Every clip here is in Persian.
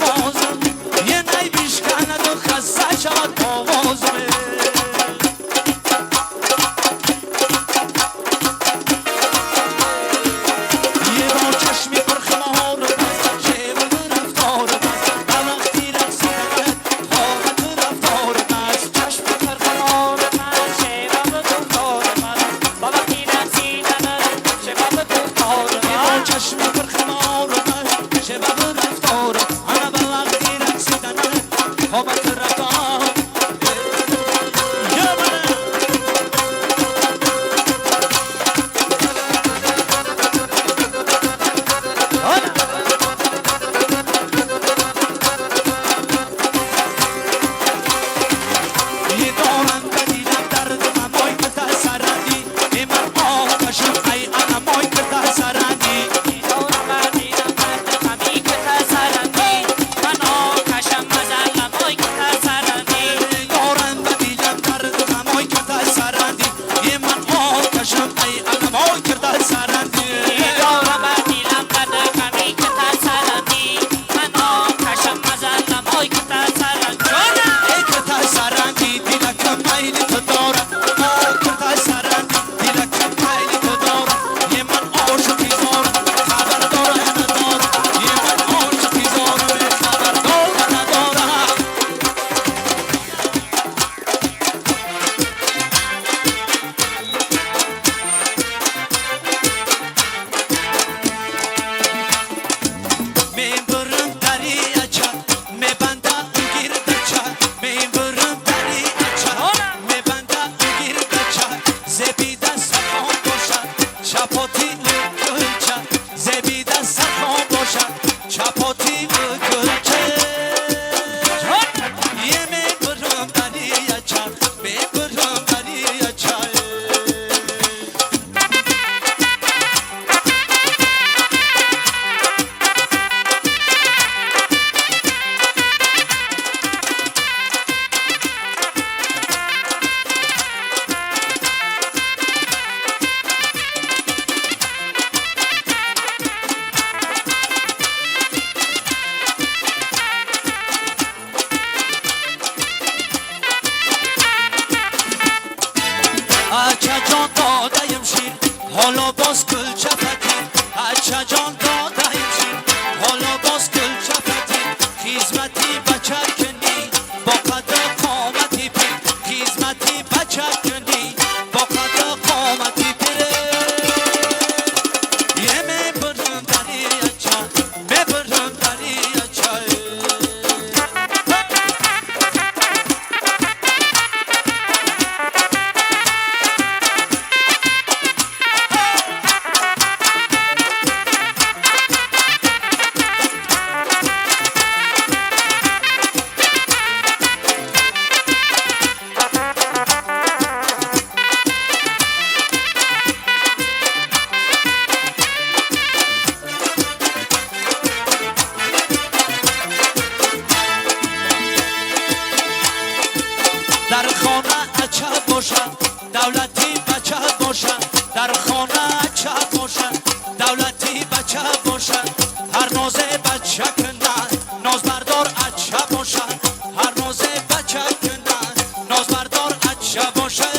آوازم یه نی بیشکند و خسته شود آوازم یه بار چشمی پر خمار بست شیوه رفتار بست و وقتی رقصیدنت حالت رفتار بست چشمی پر خمار بست شیوه رفتار بست و وقتی رقصیدنت شیوه رفتار بست یه بار چشمی پر خمار بست شیوه رفتار انا و وقتی رقصیدنت حالت رفتار اچه جان دادیم شیر حالا باز گل چپتی اچه جان دادیم شیر حالا باز گل چپتی خیزمتی بچه کنی با قد قامتی پیر خیزمتی بچه کنی با قد قامتی پیره یه میبرم دری اچه میبرم دری اچه در خانه اچه باشد دولتی بچه باشد در خانه اچه باشد دولتی بچه باشد هر نازه بچه کنن ناز بردار اچه باشد هر نازه بچه کنن ناز بردار اچه باشد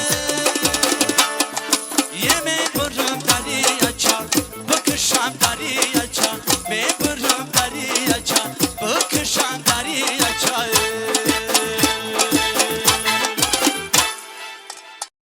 یه میبرم دری اچه بکشم دری